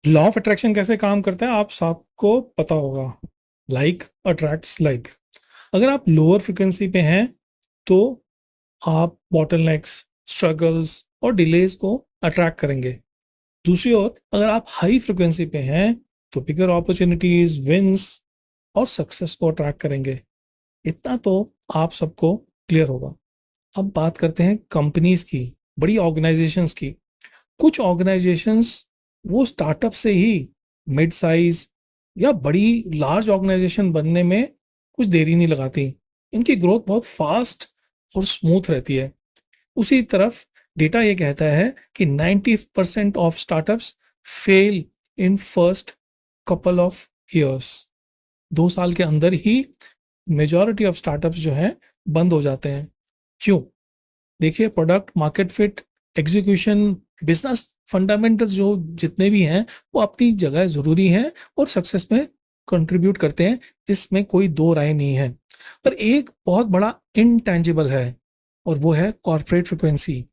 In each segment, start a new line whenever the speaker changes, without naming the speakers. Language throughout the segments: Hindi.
लॉ ऑफ अट्रैक्शन कैसे काम करता है आप सबको पता होगा। Like attracts like. अगर आप लोअर फ्रिक्वेंसी पे हैं तो आप बॉटलनेक्स, स्ट्रगल्स और डिलेज को अट्रैक्ट करेंगे। दूसरी ओर अगर आप हाई फ्रिक्वेंसी पे हैं तो बिगर अपॉर्चुनिटीज, विंस और सक्सेस को अट्रैक्ट करेंगे। इतना तो आप सबको क्लियर होगा। अब बात करते हैं कंपनीज की, बड़ी ऑर्गेनाइजेशंस की। कुछ ऑर्गेनाइजेशंस वो स्टार्टअप से ही मिड साइज या बड़ी लार्ज ऑर्गेनाइजेशन बनने में कुछ देरी नहीं लगाती। इनकी ग्रोथ बहुत फास्ट और स्मूथ रहती है। उसी तरफ डेटा ये कहता है कि 90% of startups fail in first couple of years. 2 साल के अंदर ही मेजॉरिटी ऑफ स्टार्टअप्स जो हैं बंद हो जाते हैं। क्यों? देखिए, product market fit, execution, business fundamentals जो जितने भी हैं वो अपनी जगह ज़रूरी हैं और सक्सेस में कंट्रीब्यूट करते हैं, इसमें कोई दो राय नहीं है। पर एक बहुत बड़ा इनटैंजिबल है और वो है कॉर्पोरेट फ्रिक्वेंसी।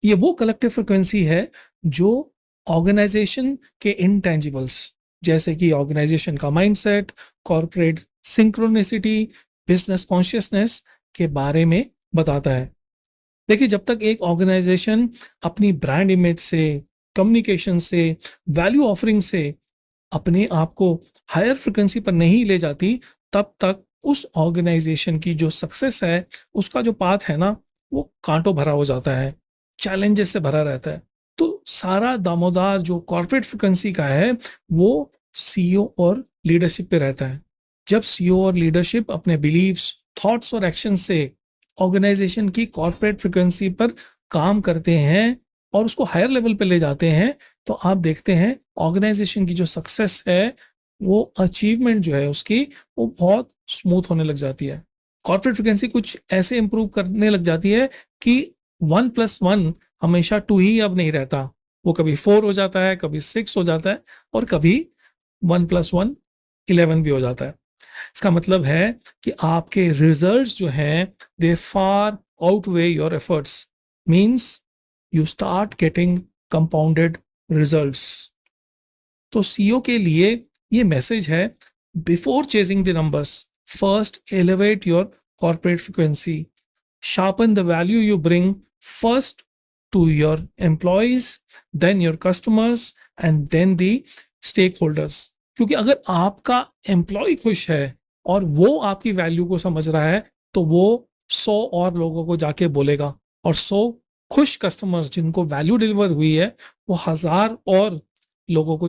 ये वो कलेक्टिव फ्रिक्वेंसी है जो ऑर्गेनाइजेशन के इनटैंजिबल्स जैसे कि ऑर्गेनाइजेशन का mindset, corporate synchronicity, business consciousness के बारे में बताता है। देखिए, जब तक एक ऑर्गेनाइजेशन अपनी ब्रांड इमेज से, कम्युनिकेशन से, वैल्यू ऑफरिंग से अपने आप को हायर फ्रिक्वेंसी पर नहीं ले जाती, तब तक उस ऑर्गेनाइजेशन की जो सक्सेस है, उसका जो पाथ है ना, वो कांटों भरा हो जाता है, चैलेंजेस से भरा रहता है। तो सारा दामोदार जो कॉर्पोरेट फ्रिक्वेंसी का है, वो सीईओ और लीडरशिप पे रहता है। जब सीईओ और लीडरशिप अपने बिलीव्स, थॉट्स और एक्शन से ऑर्गेनाइजेशन की कॉर्पोरेट फ्रिक्वेंसी पर काम करते हैं और उसको हायर लेवल पे ले जाते हैं, तो आप देखते हैं ऑर्गेनाइजेशन की जो सक्सेस है, वो अचीवमेंट जो है उसकी, वो बहुत स्मूथ होने लग जाती है। कॉर्पोरेट फ्रिक्वेंसी कुछ ऐसे इंप्रूव करने लग जाती है कि 1+1 हमेशा 2 ही अब नहीं रहता। वो कभी 4 हो जाता है, कभी 6 हो जाता है और कभी 1+1 11 भी हो जाता है। इसका मतलब है कि आपके रिजल्ट्स जो हैं, they far outweigh your efforts, means you start getting compounded results. तो सीईओ के लिए ये मैसेज है, before chasing the numbers, first elevate your corporate frequency, sharpen the value you bring first to your employees, then your customers and then the stakeholders। क्योंकि अगर आपका एम्प्लॉय खुश है और वो आपकी वैल्यू को समझ रहा है, तो वो 100 और लोगों को जाके बोलेगा और 100 खुश कस्टमर्स जिनको वैल्यू डिलीवर हुई है, वो 1000 और लोगों को